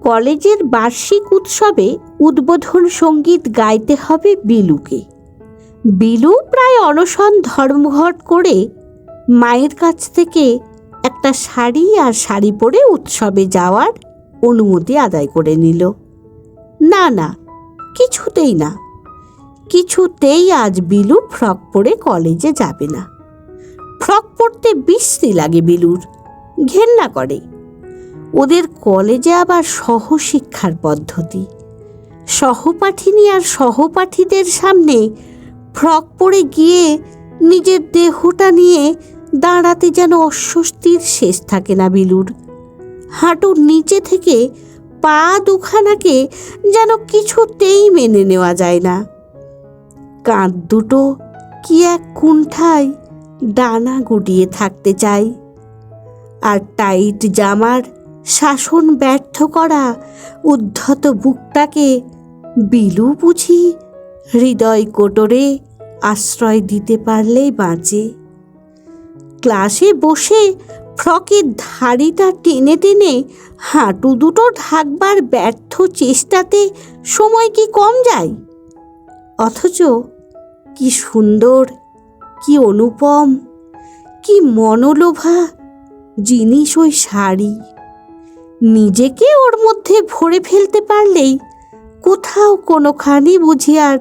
কলেজের বার্ষিক উৎসবে উদ্বোধন সঙ্গীত গাইতে হবে বিলুকে। বিলু প্রায় অনশন ধর্মঘট করে মায়ের কাছ থেকে একটা শাড়ি আর শাড়ি পরে উৎসবে যাওয়ার অনুমতি আদায় করে নিল। না না, কিছুতেই না, কিছুতেই আজ বিলু ফ্রক পরে কলেজে যাবে না। ফ্রক পরতে বিশ্রী লাগে বিলুর, ঘেন্না করে। ওদের কলেজে আবার সহশিক্ষার পদ্ধতি। সহপাঠিনী আর সহপাঠীদের সামনে ফ্রক পরে গিয়ে নিজের দেহটা নিয়ে দাঁড়াতে যেন অস্বস্তির শেষ থাকে না বিলুর। হাঁটুর নিচে থেকে পা দুখানাকে যেন কিছুতেই মেনে নেওয়া যায় না। কাঁধ দুটো কি এক কুণ্ঠায় ডানা গুটিয়ে থাকতে চায়। আর টাইট জামার শাসন ব্যর্থ করা উদ্ধত বুকটাকে বিলু বুঝি হৃদয় কোটরে আশ্রয় দিতে পারলেই বাঁচে। ক্লাসে বসে ফ্রকের ধাড়িটা টেনে টেনে হাঁটু দুটো ঢাকবার ব্যর্থ চেষ্টাতে সময় কি কম যায়? অথচ কি সুন্দর, কি অনুপম, কি মনোলোভা জিনিস ওই শাড়ি। নিজেকে ওর মধ্যে ভরে ফেলতে পারলেই কোথাও কোনোখানি বুঝি আর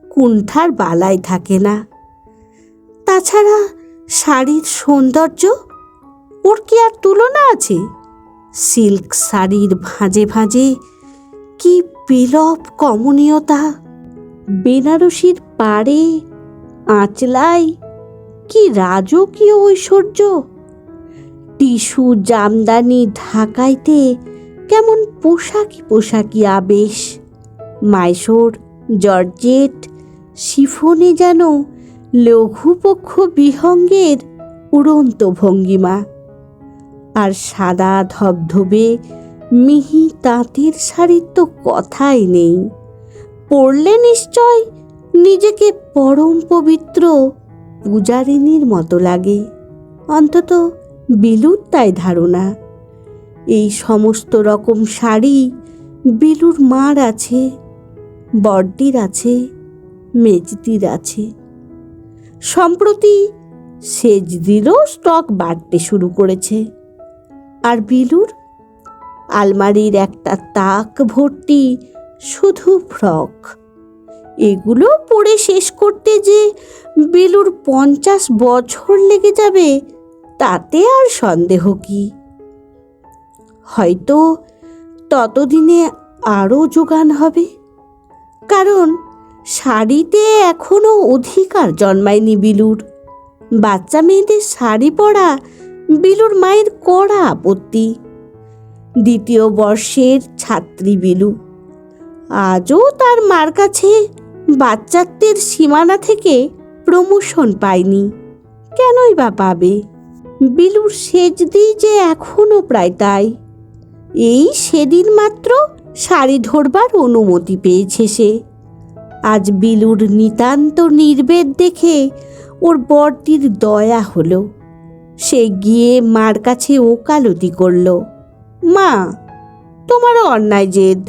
কুণ্ঠার বালাই থাকে না। তাছাড়া শাড়ির সৌন্দর্য ওর কি আর তুলনা আছে? সিল্ক শাড়ির ভাঁজে ভাঁজে কি বিলোপ কমনীয়তা, বেনারসির পাড়ে আঁচলায় কি রাজকীয় ঐশ্বর্য, টিস্যু জামদানি ঢাকাইতে কেমন পোশাকি পোশাকি আবেশ, মাইসোর জর্জেট শিফনে যেন লঘুপক্ষ বিহঙ্গের উড়ন্ত ভঙ্গিমা। আর সাদা ধবধবে মিহি তাঁতের শাড়ির তো কথাই নেই। পরলে নিশ্চয় নিজেকে পরম পবিত্র পূজারিনীর মতো লাগে। অন্তত বিলুর তাই ধারণা। এই সমস্ত রকম শাড়ি বিলুর মার আছে, বড়দির আছে, মেজদির আছে। সম্প্রতি সেজদিরও স্টক বাড়তে শুরু করেছে। আর বিলুর আলমারির একটা তাক ভর্তি শুধু ফ্রক। এগুলো পরে শেষ করতে যে বিলুর 50 বছর লেগে যাবে তাতে আর সন্দেহ কি? হয়তো ততদিনে আরও যোগান হবে, কারণ শাড়িতে এখনো অধিকার জন্মায়নি বিলুর। বাচ্চা মেয়েদের শাড়ি পরা বিলুর মায়ের কড়া আপত্তি। 2য় বর্ষের ছাত্রী বিলু, আজও তার মার কাছে বাচ্চাত্বের সীমানা থেকে প্রমোশন পায়নি। কেনই বা পাবে? বিলুর সেজদি যে এখনো প্রায় তাই। এই সেদিন মাত্র শাড়ি ধরবার অনুমতি পেয়েছে সে। আজ বিলুর নিতান্ত নির্বেদ দেখে ওর বড়দির দয়া হলো। সে গিয়ে মার কাছে ওকালতি করল, মা, তোমারও অন্যায় জেদ।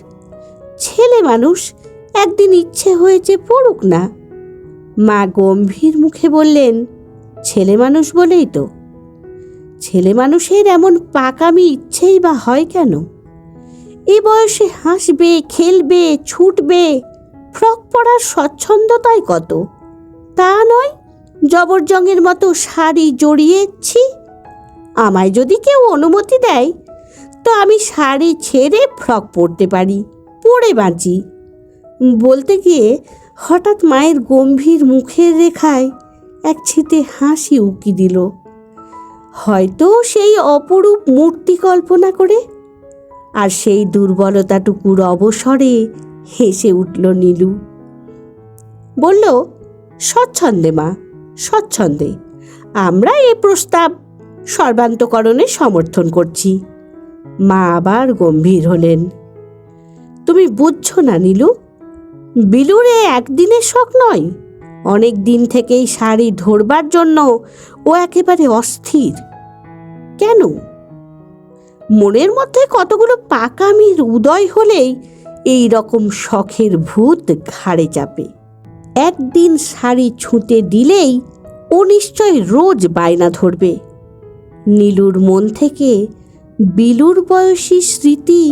ছেলে মানুষ, একদিন ইচ্ছে হয়েছে পড়ুক না। মা গম্ভীর মুখে বললেন, ছেলে মানুষ বলেই তো। ছেলে মানুষের এমন পাকামি ইচ্ছেই বা হয় কেন? এ বয়সে হাসবে, খেলবে, ছুটবে, ফ্রক পরার স্বচ্ছন্দতাই কত। তা নয় জবরজংয়ের মতো শাড়ি জড়িয়েছি। আমায় যদি কেউ অনুমতি দেয় তো আমি শাড়ি ছেড়ে ফ্রক পরতে পারি, পরে বাঁচি। বলতে গিয়ে হঠাৎ মায়ের গম্ভীর মুখের রেখায় এক ছিটে হাসি উকি দিল, হয়তো সেই অপরূপ মূর্তি কল্পনা করে। আর সেই দুর্বলতাটুকুর অবসরে হেসে উঠল নীলু। বলল, স্বচ্ছন্দে মা, স্বচ্ছন্দে। আমরা এ প্রস্তাব সর্বান্তকরণে সমর্থন করছি। মা আবার গম্ভীর হলেন। তুমি বুঝছো না নীলু, বিলুরে একদিনের শখ নয়, অনেক দিন থেকেই শাড়ি ধরবার জন্য ও একেবারে অস্থির। কেন? মনের মধ্যে কতগুলো পাকামির উদয় হলেই এই রকম শখের ভূত ঘাড়ে চাপে। একদিন শাড়ি ছুঁতে দিলেই ও নিশ্চয় রোজ বায়না ধরবে। নীলুর মন থেকে বিলুর বয়সী স্মৃতি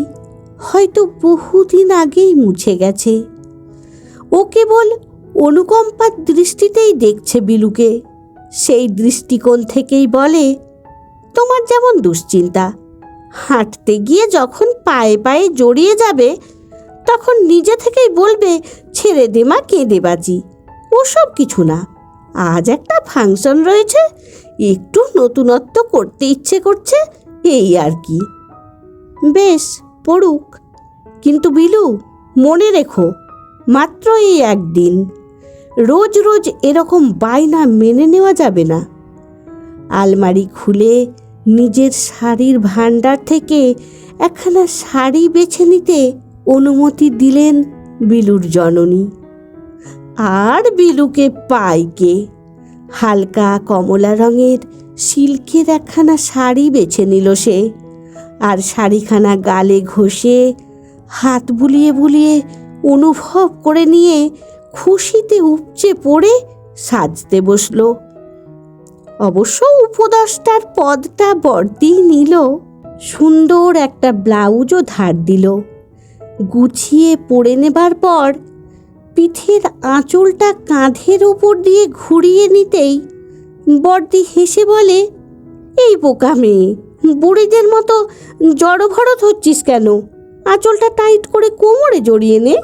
হয়তো বহুদিন আগেই মুছে গেছে। ও কেবল অনুকম্পার দৃষ্টিতেই দেখছে বিলুকে। সেই দৃষ্টিকোণ থেকেই বলে, তোমার যেমন দুশ্চিন্তা, হাঁটতে গিয়ে যখন পায়ে পায়ে জড়িয়ে যাবে তখন নিজে থেকেই বলবে, ছেড়ে দে মা, কেঁদে বাঁচি। ওসব কিছু না, আজ একটা ফাংশন রয়েছে, একটু নতুনত্ব করতে ইচ্ছে করছে, এই আর কি। বেশ, পড়ুক, কিন্তু বিলু মনে রেখো, মাত্র এই একদিন, রোজ রোজ এরকম বায়না মেনে নেওয়া যাবে না। আলমারি খুলে নিজের শাড়ির ভাণ্ডার থেকে একখানা শাড়ি বেছে নিতে অনুমতি দিলেন বিলুর জননী। আর বিলুকে পাইকে হালকা কমলা রঙের সিল্কের একখানা শাড়ি বেছে নিল সে। আর শাড়িখানা গালে ঘষে হাত বুলিয়ে বুলিয়ে অনুভব করে নিয়ে খুশিতে উপচে পড়ে সাজতে বসল। অবশ্য উপদেষ্টার পদটা বর্দি নিল, সুন্দর একটা ব্লাউজও ধার দিল। গুছিয়ে পরে নেবার পর পিঠের আঁচলটা কাঁধের ওপর দিয়ে ঘুরিয়ে নিতেই বর্দি হেসে বলে, এই বোকা মেয়ে, বুড়িদের মতো জড়ভরত হচ্ছিস কেন? আঁচলটা টাইট করে কোমরে জড়িয়ে নে।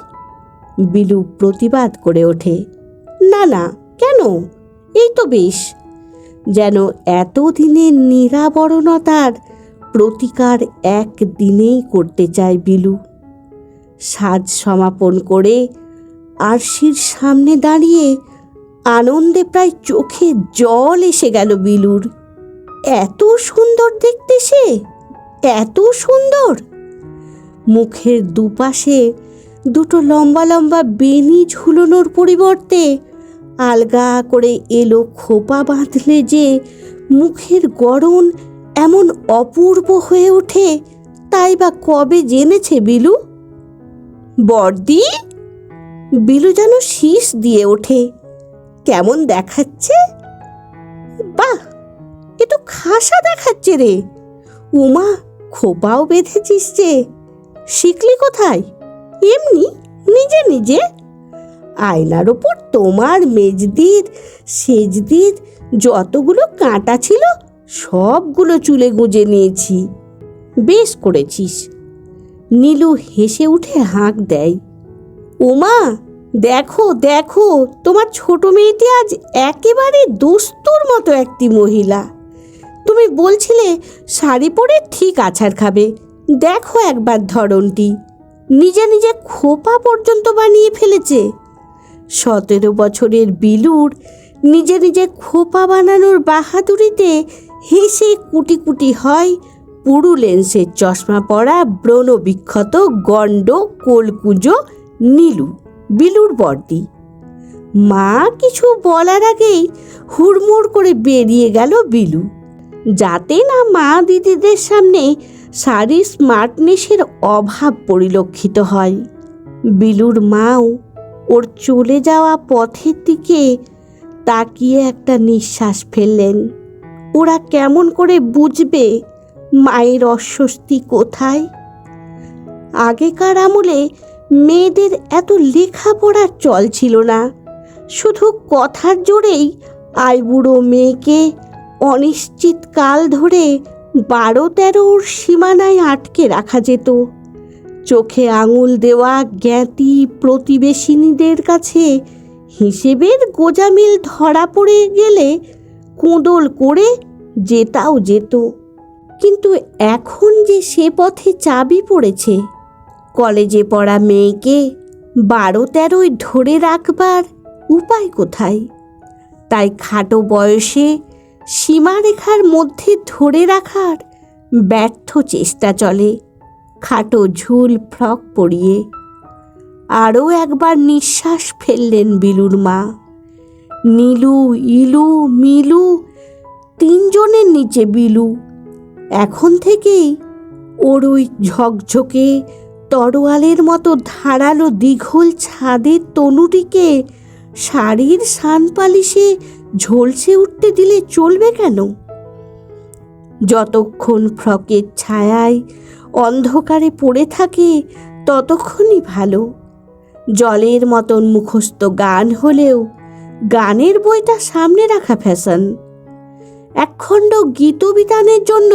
বিলু প্রতিবাদ করে ওঠে, না না, কেন, এই তো বেশ। যেন এতদিনের নিরাবরণতার প্রতিকার একদিনেই করতে চায় বিলু। সাজ সমাপন করে আরশির সামনে দাঁড়িয়ে আনন্দে প্রায় চোখে জল এসে গেল বিলুর। এত সুন্দর দেখতে সে, এত সুন্দর। মুখের দুপাশে দুটো লম্বা লম্বা বেনি ঝুলনোর পরিবর্তে আলগা করে এলো খোপা বাঁধলে যে মুখের গড়ন এমন অপূর্ব হয়ে ওঠে, তাই বা কবে জেনেছে বিলু? বর্দি! বিলু যেন শীষ দিয়ে ওঠে, কেমন দেখাচ্ছে! বাহ, এ তো খাসা দেখাচ্ছে রে। উমা, খোপাও বেঁধেছিস যে, শিখলি কোথায়? এমনি নিজে নিজে? আয়নার ওপর তোমার মেজদির সেজদির যতগুলো কাঁটা ছিল সবগুলো চুলে গুঁজে নিয়েছি। বেশ করেছিস। নীলু হেসে উঠে হাঁক দেয়, ওমা, দেখো দেখো, তোমার ছোট মেয়েটি আজ একেবারে দস্তুর মতো একটি মহিলা। তুমি বলছিলে শাড়ি পরে ঠিক আছাড় খাবে, দেখো একবার ধরনটি, নিজে নিজে খোপা পর্যন্ত বানিয়ে ফেলেছে। 17 বছরের বিলুর নিজে নিজে খোপা বানানোর বাহাদুরিতে হেসে কুটি কুটি হয় পুরু লেন্সের চশমা পরা ব্রণবিক্ষত গণ্ড কোলকুজো নীলু, বিলুর বর্দি। মা কিছু বলার আগেই হুড়মুড় করে বেরিয়ে গেল বিলু, যাতে না মা দিদিদের সামনে শাড়ির স্মার্টনেসের অভাব পরিলক্ষিত হয়। বিলুর মাও ওর চলে যাওয়া পথের দিকে তাকিয়ে একটা নিঃশ্বাস ফেললেন। ওরা কেমন করে বুঝবে মায়ের অস্বস্তি কোথায়? আগেকার আমলে মেয়েদের এত লেখাপড়ার চল ছিল না, শুধু কথার জোরেই আইবুড়ো মেয়েকে অনিশ্চিত কাল ধরে 12-13 সীমানায় আটকে রাখা যেত। চোখে আঙুল দেওয়া জ্ঞাতি প্রতিবেশিনীদের কাছে হিসেবের গোজামিল ধরা পড়ে গেলে কোঁদল করে জেতাও যেত। কিন্তু এখন যে সে পথে চাবি পড়েছে, কলেজে পড়া মেয়েকে 12-13 ধরে রাখবার উপায় কোথায়? তাই খাটো বয়সে সীমারেখার মধ্যে ধরে রাখার ব্যর্থ চেষ্টা চলে খাটো ঝুল ফ্রক পরিয়ে। আরও একবার নিঃশ্বাস ফেললেন বিলুর মা। নীলু, ইলু, মিলু, 3 জনের নিচে বিলু। এখন থেকেই ওর ওই ঝকঝকে তরোয়ালের মতো ধারালো দীঘল ছাদের তনুটিকে শাড়ির শানপালিশে ঝলসে উঠতে দিলে চলবে কেন? যতক্ষণ ফ্রকের ছায়ায় অন্ধকারে পড়ে থাকে ততক্ষণই ভালো। জলের মতন মুখস্থ গান হলেও গানের বইটা সামনে রাখা ফ্যাশন। একখণ্ড গীতবিতানের জন্য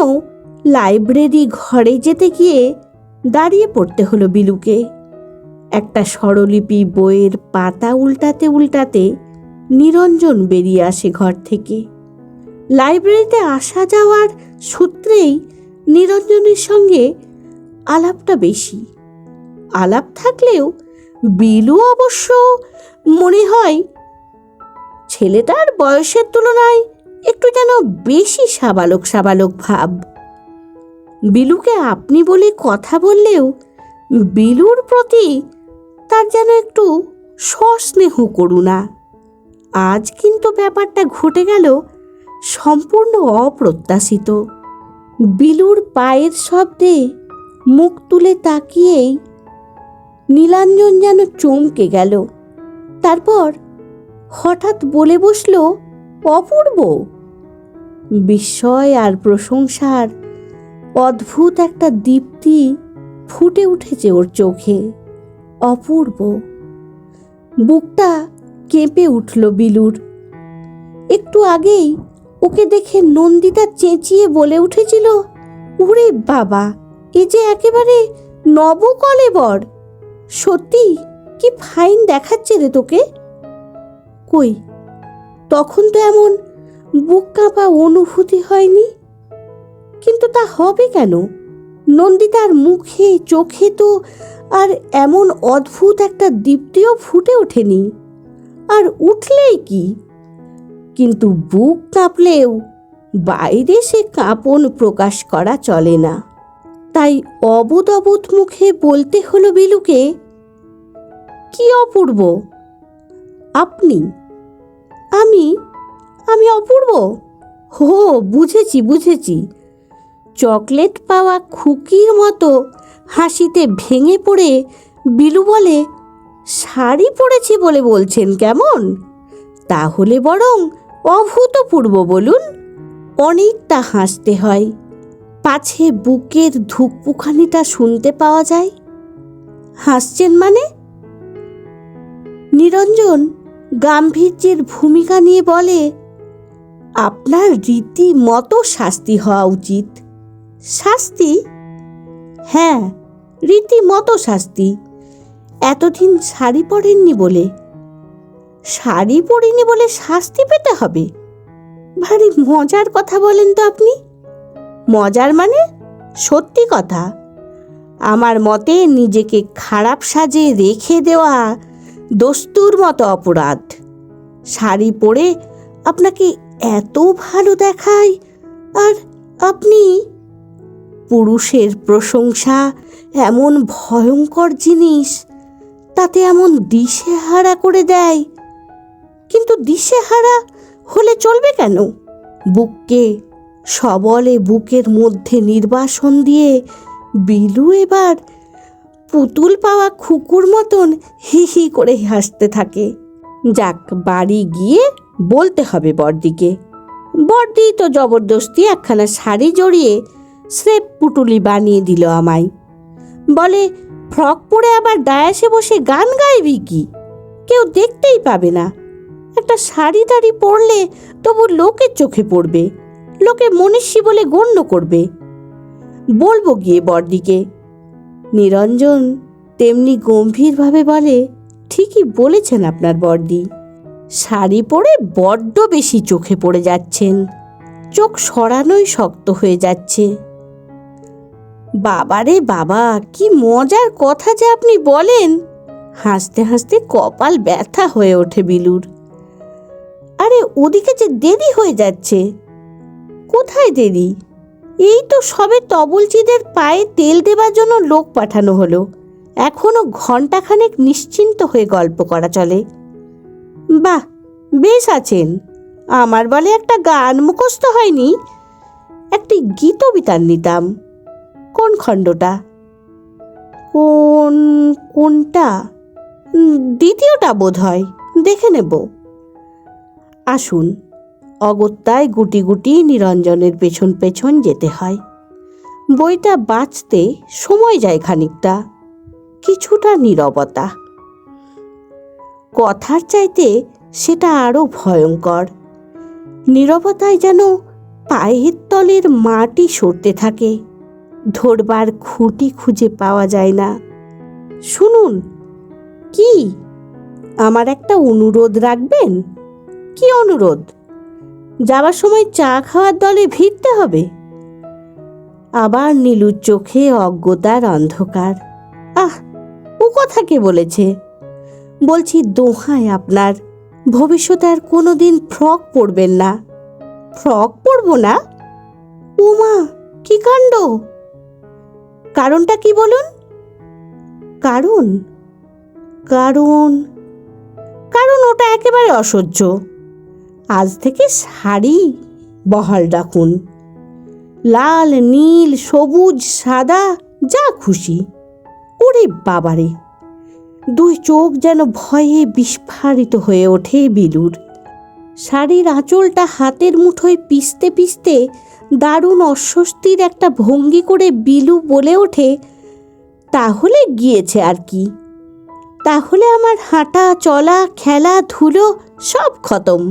লাইব্রেরি ঘরে যেতে গিয়ে দাঁড়িয়ে পড়তে হলো বিলুকে। একটা স্বরলিপি বইয়ের পাতা উল্টাতে উল্টাতে নিরঞ্জন বেরিয়ে আসে ঘর থেকে। লাইব্রেরিতে আসা যাওয়ার সূত্রেই নিরঞ্জনের সঙ্গে আলাপটা বেশি। আলাপ থাকলেও বিলু অবশ্য মনে হয় ছেলেটার বয়সের তুলনায় একটু যেন বেশি সাবালক সাবালক ভাব। বিলুকে আপনি বলে কথা বললেও বিলুর প্রতি তার যেন একটু সস্নেহ করুণা। আজ কিন্তু ব্যাপারটা ঘটে গেল সম্পূর্ণ অপ্রত্যাশিত। বিলুর পায়ের শব্দে মুখ তুলে তাকিয়েই নীলাঞ্জন যেন চমকে গেল। তারপর হঠাৎ বলে বসল, অপূর্ব। বিস্ময় আর প্রশংসার অদ্ভুত একটা দীপ্তি ফুটে উঠেছে ওর চোখে। অপূর্ব। বুকটা কেঁপে উঠল বিলুর। একটু আগেই ওকে দেখে নন্দিতা চেঁচিয়ে বলে উঠেছিল, ওরে বাবা, এ যে একেবারে নবকলেবর। সত্যি কি ফাইন দেখাচ্ছে রে তোকে। কই, তখন তো এমন বুক কাঁপা অনুভূতি হয়নি। কিন্তু তা হবে কেন? নন্দিতার মুখে চোখে তো আর এমন অদ্ভুত একটা দীপ্তিও ফুটে ওঠেনি। আর উঠলেই কি, কিন্তু বুক কাঁপলেও বাইরে সে কাঁপন প্রকাশ করা চলে না। তাই অবুধ অবুধ মুখে বলতে হলো বিলুকে, কি অপূর্ব? আপনি? আমি? আমি অপূর্ব? হো, বুঝেছি বুঝেছি। চকলেট পাওয়া খুকির মতো হাসিতে ভেঙে পড়ে বিলু বলে, শাড়ি পরেছি বলে বলছেন কেমন? তাহলে বরং অভূতপূর্ব বলুন। অনেকটা হাসতে হয়, পাছে বুকের ধুকপুকানিটা শুনতে পাওয়া যায়। হাসছেন মানে? নিরঞ্জন গাম্ভীর্যের ভূমিকা নিয়ে বলে, আপনার রীতিমতো শাস্তি হওয়া উচিত। শাস্তি? হ্যাঁ, রীতিমতো শাস্তি। এতদিন শাড়ি পরেননি বলে। শাড়ি পরিনি বলে শাস্তি পেতে হবে? ভারী মজার কথা বলেন তো আপনি। মজার মানে সত্যি কথা। আমার মতে নিজেকে খারাপ সাজে রেখে দেওয়া দস্তুর মতো অপরাধ। শাড়ি পরে আপনাকে এত ভালো দেখায়, আর আপনি? পুরুষের প্রশংসা এমন ভয়ঙ্কর জিনিস, তাতে এমন দিশেহারা করে দেয়। কিন্তু দিশেহারা হলে চলবে কেন? বুককে সবলে বুকের মধ্যে নির্বাসন দিয়ে বিলু এবার পুতুল পাওয়া খুকুর মতন হি হি করে হাসতে থাকে। যাক, বাড়ি গিয়ে বলতে হবে বড়দিকে। বড়দি তো জবরদস্তি একখানা শাড়ি জড়িয়ে স্রেফ পুটুলি বানিয়ে দিল আমায়। বলে, ফ্রক পরে আবার ডায়াসে বসে গান গাইবি কি? কেউ দেখতেই পাবে না। একটা শাড়ি টাড়ি পরলে তবু লোকের চোখে পড়বে, লোকে মনীষী বলে গণ্য করবে। বলবো গিয়ে বড়দিকে। নিরঞ্জন তেমনি গম্ভীরভাবে বলে, ঠিকই বলেছেন আপনার বড়দি। শাড়ি পরে বড্ড বেশি চোখে পড়ে যাচ্ছেন। চোখ সরানোই শক্ত হয়ে যাচ্ছে। বাবারে বাবা, কি মজার কথা যে আপনি বলেন। হাসতে হাসতে কপাল ব্যথা হয়ে ওঠে বিলুর। আরে ওদিকে যে দেরি হয়ে যাচ্ছে। কোথায় দেরি? এই তো সবে তবলচিদের পায়ে তেল দেবার জন্য লোক পাঠানো হলো। এখনো ঘণ্টাখানেক নিশ্চিন্ত হয়ে গল্প করা চলে। বাহ, বেশ আছেন। আমার বলে একটা গান মুখস্থ হয়নি, একটি গীতবিতান নিতাম। কোন খণ্ডটা? কোনটা? দ্বিতীয়টা বোধ হয়, দেখে নেব। আসুন। অগত্যায় গুটি গুটি নিরঞ্জনের পেছন পেছন যেতে হয়। বইটা বাঁচতে সময় যায় খানিকটা। কিছুটা নীরবতা। কথার চাইতে সেটা আরো ভয়ঙ্কর। নীরবতায় যেন পায়ের তলের মাটি সরতে থাকে, ধরবার খুঁটি খুঁজে পাওয়া যায় না। শুনুন। কি? আমার একটা অনুরোধ রাখবেন? কি অনুরোধ? যাবার সময় চা খাওয়ার দলে ভিড়তে হবে? আবার নীলুর চোখে অজ্ঞতার অন্ধকার। আহ, ও কথা কে বলেছে? বলছি দোহাই আপনার, ভবিষ্যতে আর কোনোদিন ফ্রক পরবেন না। ফ্রক পরব না? উমা, কি কাণ্ড! কারণটা কি বলুন? কারণ কারণ কারণ ওটা একেবারে অসহ্য। আজ থেকে শাড়ি বহাল রাখুন। লাল, নীল, সবুজ, সাদা, যা খুশি। ওরে বাবারে! দুই চোখ যেন ভয়ে বিস্ফারিত হয়ে ওঠে বিলুর। শাড়ির আঁচলটা হাতের মুঠোয় পিষতে পিষতে দারুণ অস্বস্তির একটা ভঙ্গি করে বিলু বলে ওঠে, তাহলে গিয়েছে আর কি। তাহলে আমার হাঁটা চলা খেলা ধুলো সব খতম।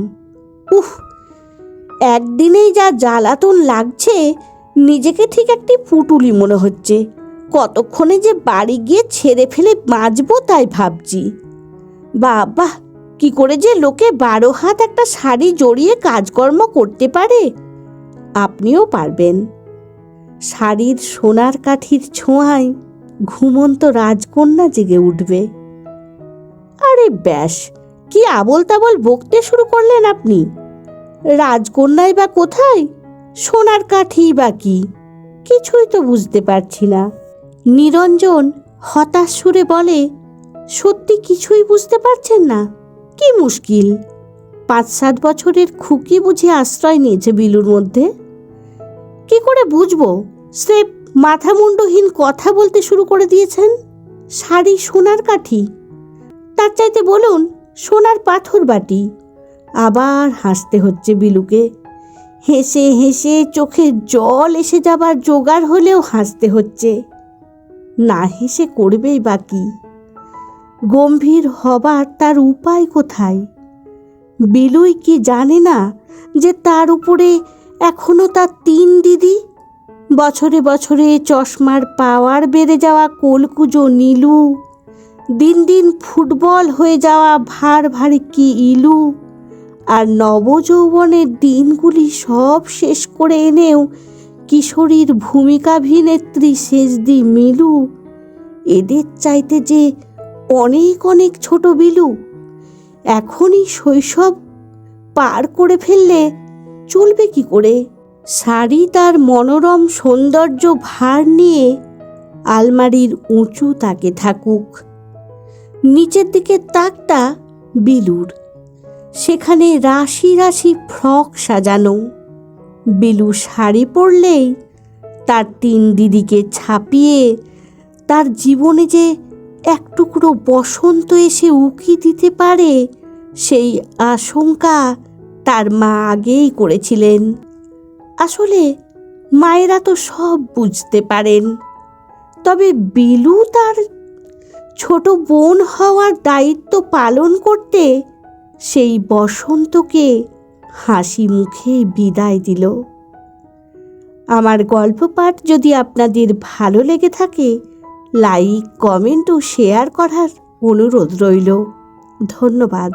উফ, একদিনেই যা জ্বালাতন লাগছে, নিজেকে ঠিক একটি পুটুলি মনে হচ্ছে। কতক্ষণে যে বাড়ি গিয়ে ছেড়ে ফেলে বাঁচবো তাই ভাবছি। বাবা, কি করে যে লোকে 12 হাত একটা শাড়ি জড়িয়ে কাজকর্ম করতে পারে! আপনিও পারবেন। শাড়ির সোনার কাঠির ছোঁয়ায় ঘুমন্ত রাজকন্যা জেগে উঠবে। আরে ব্যাস, কি আবোল তাবোল বকতে শুরু করলেন আপনি? রাজকন্যাই বা কোথায়, সোনার কাঠি বা কি? কিছুই তো বুঝতে পারছি না। নিরঞ্জন হতাশ সুরে বলে, সত্যি কিছুই বুঝতে পারছেন না? কি মুশকিল! 5-7 বছরের খুকি বুঝি আশ্রয় নিয়েছে বিলুর মধ্যে। কি করে বুঝবো? স্রেফ মাথা মুন্ডহীন কথা বলতে শুরু করে দিয়েছেন। শাড়ি সোনার কাঠি, তার চাইতে বলুন সোনার পাথর বাটি। আবার হাসতে হচ্ছে বিলুকে। হেসে হেসে চোখে জল এসে যাবার জোগাড় হলেও হাসতে হচ্ছে। না হেসে করবেই বাকি। গম্ভীর হবার তার উপায় কোথায়? বিলুই কি জানে না যে তার উপরে এখনো তার 3 দিদি? বছরে বছরে চশমার পাওয়ার বেড়ে যাওয়া কলকুজো নীলু, দিন দিন ফুটবল হয়ে যাওয়া ভার ভারী কি ইলু, আর নবযৌবনের দিনগুলি সব শেষ করে এনেও কিশোরীর ভূমিকাভিনেত্রী শেষদি মিলু, এদের চাইতে যে অনেক অনেক ছোট বিলু। এখনই শৈশব পার করে ফেললে চলবে কি করে? শাড়ি তার মনোরম সৌন্দর্য ভার নিয়ে আলমারির উঁচু তাকে থাকুক। নিচের দিকে তাকটা বিলুর, সেখানে রাশি রাশি ফ্রক সাজানো। বিলু শাড়ি পরলেই তার 3 দিদিকে ছাপিয়ে তার জীবনে যে এক টুকরো বসন্ত এসে উকি দিতে পারে, সেই আশঙ্কা তার মা আগেই করেছিলেন। আসলে মায়েরা তো সব বুঝতে পারেন, তবে বিলু তার ছোট বোন হওয়ার দায়িত্ব পালন করতে সেই বসন্তকে হাসি মুখে বিদায় দিল। আমার গল্প পাঠ যদি আপনাদের ভালো লেগে থাকে, লাইক, কমেন্ট ও শেয়ার করার অনুরোধ রইল। ধন্যবাদ।